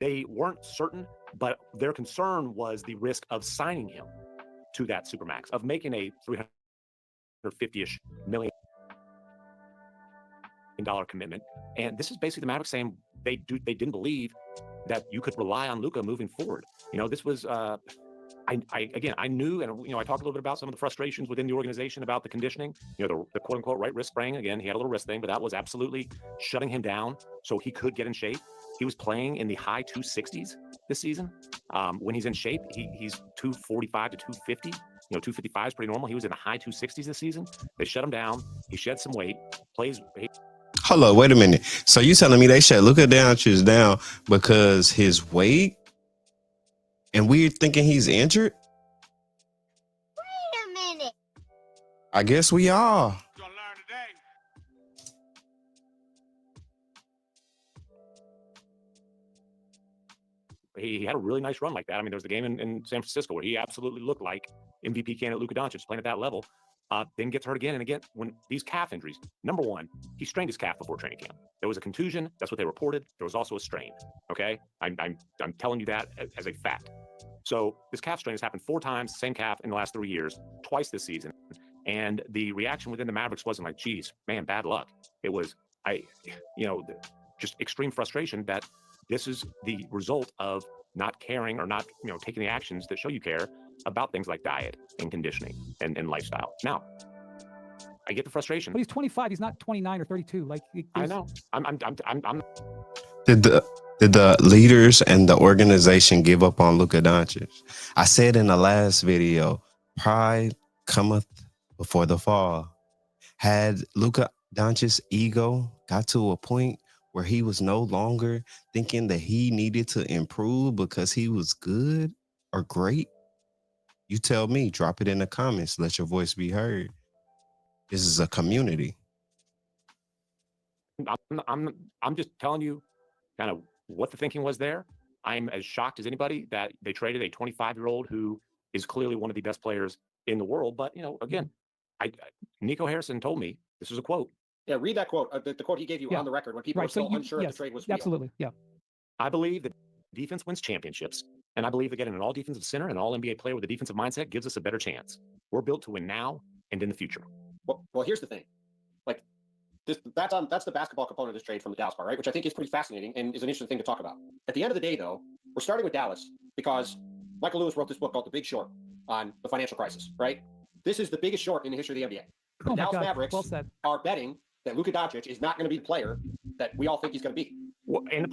they weren't certain, but their concern was the risk of signing him to that Supermax, of making a $350-ish million commitment. And this is basically the Mavericks saying they didn't believe that you could rely on Luka moving forward. This was I knew, and I talked a little bit about some of the frustrations within the organization about the conditioning. The quote unquote right wrist sprain. Again, he had a little wrist thing, but that was absolutely shutting him down so he could get in shape. He was playing in the high 260s this season. When he's in shape, he's 245 to 250. 255 is pretty normal. He was in the high 260s this season. They shut him down. He shed some weight. Hold on, wait a minute. So you telling me they shut Luka Doncic down because his weight, and we're thinking he's injured? Wait a minute. I guess we are. You're gonna learn today. He had a really nice run like that. I mean, there was the game in San Francisco where he absolutely looked like MVP candidate Luka Doncic playing at that level. Then gets hurt again and again. When these calf injuries, number one, he strained his calf before training camp. There was a contusion. That's what they reported. There was also a strain. Okay, I'm telling you that as a fact. So this calf strain has happened 4 times, same calf in the last 3 years, twice this season. And the reaction within the Mavericks wasn't like, geez, man, bad luck. It was, just extreme frustration that this is the result of not caring or not, taking the actions that show you care about things like diet and conditioning and lifestyle. Now, I get the frustration. But he's 25. He's not 29 or 32. Like I know. I'm. Did the leaders and the organization give up on Luka Doncic? I said in the last video, pride cometh before the fall. Had Luka Doncic's ego got to a point where he was no longer thinking that he needed to improve because he was good or great? You tell me. Drop it in the comments. Let your voice be heard. This is a community. I'm just telling you kind of what the thinking was there. I'm as shocked as anybody that they traded a 25-year-old who is clearly one of the best players in the world. But, again, Nico Harrison told me, this is a quote. Yeah, read that quote, the quote he gave you on the record when people were still unsure if the trade was real. Absolutely, yeah. I believe that defense wins championships, and I believe that getting an all-defensive center and all-NBA player with a defensive mindset gives us a better chance. We're built to win now and in the future. Well, here's the thing. Like, that's the basketball component of this trade from the Dallas part, right? Which I think is pretty fascinating and is an interesting thing to talk about. At the end of the day, though, we're starting with Dallas because Michael Lewis wrote this book called The Big Short on the financial crisis, right? This is the biggest short in the history of the NBA. The Dallas Mavericks are betting that Luka Doncic is not going to be the player that we all think he's going to be. Well, and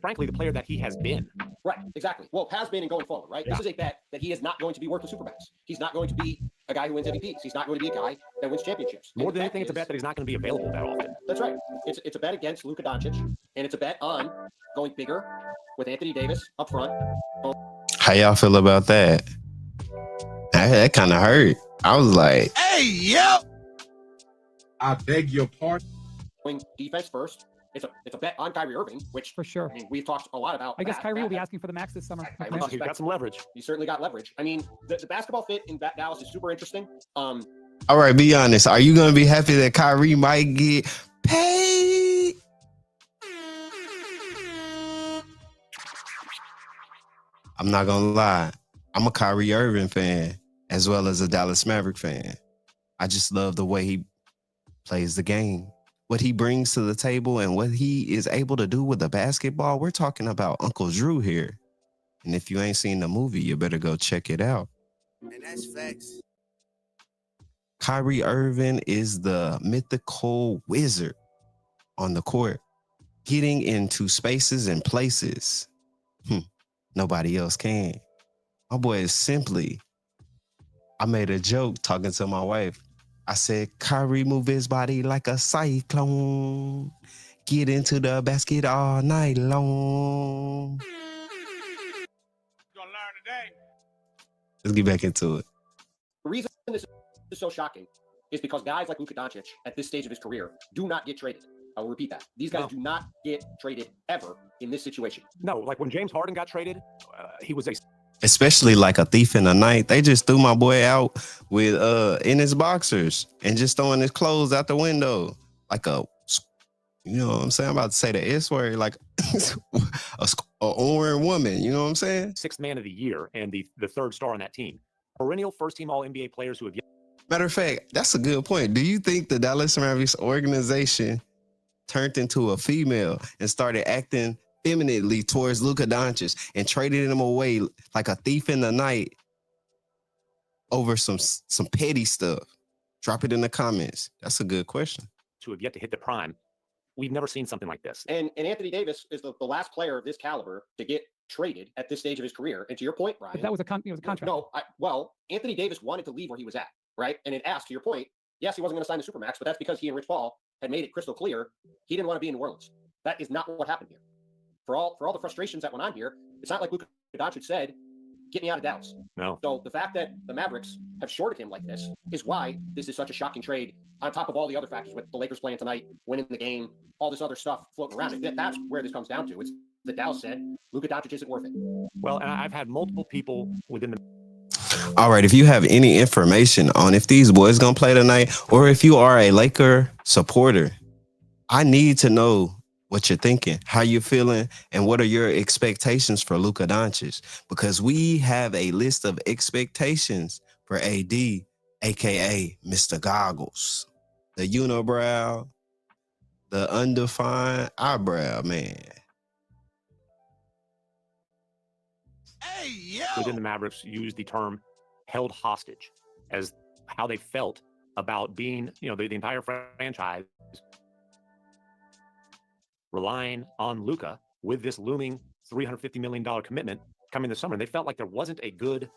frankly, the player that he has been. Right, exactly. Well, has been and going forward, right? Yeah. This is a bet that he is not going to be worth the Supermax. He's not going to be a guy who wins MVPs. He's not going to be a guy that wins championships. More than anything, it's a bet that he's not going to be available that often. That's right. It's a bet against Luka Doncic, and it's a bet on going bigger with Anthony Davis up front. How y'all feel about that? That kind of hurt. I was like, hey, yep. I beg your pardon. Going defense first. It's a bet on Kyrie Irving, which for sure. I mean, we've talked a lot about. I guess Kyrie will be asking for the max this summer. He's got some leverage. He certainly got leverage. I mean, the basketball fit in Dallas is super interesting. All right, be honest. Are you going to be happy that Kyrie might get paid? I'm not going to lie. I'm a Kyrie Irving fan as well as a Dallas Maverick fan. I just love the way he plays the game. What he brings to the table and what he is able to do with the basketball. We're talking about Uncle Drew here. And if you ain't seen the movie, you better go check it out. And that's facts. Kyrie Irving is the mythical wizard on the court, getting into spaces and places nobody else can. My boy is simply, I made a joke talking to my wife. I said, Kyrie move his body like a cyclone. Get into the basket all night long. You're gonna learn today. Let's get back into it. The reason this is so shocking is because guys like Luka Doncic at this stage of his career do not get traded. I will repeat that. These guys do not get traded ever in this situation. No, like when James Harden got traded, he was a... Especially like a thief in the night. They just threw my boy out with in his boxers and just throwing his clothes out the window like a You know what I'm saying? I'm about to say the S word, like a orange woman. You know what I'm saying? 6th man of the year and the third star on that team. Perennial first-team All-NBA players who have yet Matter of fact, that's a good point. Do you think the Dallas Mavericks organization turned into a female and started acting femininely towards Luka Doncic and traded him away like a thief in the night over some petty stuff? Drop it in the comments. That's a good question. who have yet to hit the prime. We've never seen something like this. And Anthony Davis is the last player of this caliber to get traded at this stage of his career. And to your point, Brian, But that was a contract. No, well, Anthony Davis wanted to leave where he was at, right? And it asked, to your point, yes, he wasn't going to sign the Supermax, but that's because he and Rich Paul had made it crystal clear he didn't want to be in New Orleans. That is not what happened here. For all the frustrations that went on here, it's not like Luka Doncic said, "Get me out of Dallas." No. So the fact that the Mavericks have shorted him like this is why this is such a shocking trade. On top of all the other factors with the Lakers playing tonight, winning the game, all this other stuff floating around, that's where this comes down to. It's that Dallas said Luka Doncic isn't worth it. Well, and I've had multiple people within the All right, if you have any information on if these boys gonna play tonight, or if you are a Laker supporter, I need to know what you're thinking, how you're feeling, and what are your expectations for Luka Doncic, because we have a list of expectations for AD, aka Mr. Goggles, the unibrow, the undefined eyebrow man. within the Mavericks used the term held hostage as how they felt about being, the entire franchise relying on Luka with this looming $350 million commitment coming this summer. And they felt like there wasn't a good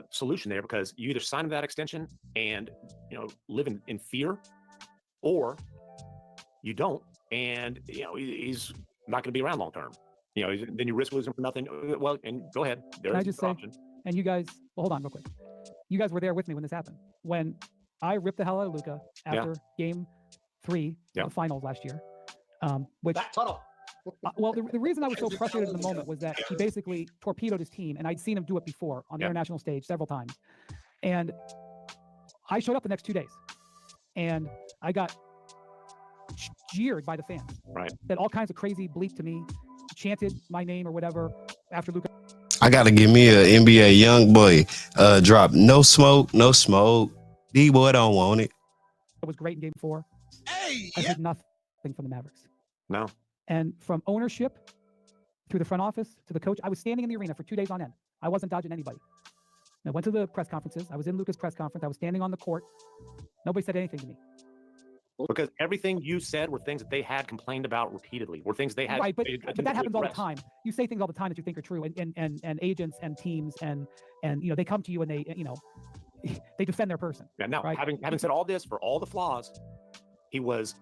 solution there, because you either sign that extension and, live in fear, or you don't. And, he's not going to be around long term. Then you risk losing for nothing. Well, and go ahead. Can I just say, and you guys, well, hold on real quick. You guys were there with me when this happened. When I ripped the hell out of Luka after game 3 of the finals last year, which, That tunnel. well, the reason I was so frustrated in the moment was that he basically torpedoed his team, and I'd seen him do it before on the international stage several times. And I showed up the next 2 days, and I got jeered by the fans. Right. Said all kinds of crazy bleep to me, chanted my name or whatever after Luka. I gotta give me an NBA young boy drop. No smoke, no smoke. D-boy don't want it. It was great in game 4. I heard nothing from the Mavericks. No. And from ownership through the front office to the coach, I was standing in the arena for 2 days on end. I wasn't dodging anybody. I went to the press conferences. I was in Luka's press conference. I was standing on the court. Nobody said anything to me. Because everything you said were things that they had complained about repeatedly, were things they had. Right, but attempted that to happens all the address. time. You say things all the time that you think are true, and agents and teams and they come to you and they they defend their person. Yeah. Now, right? having said all this, for all the flaws, he was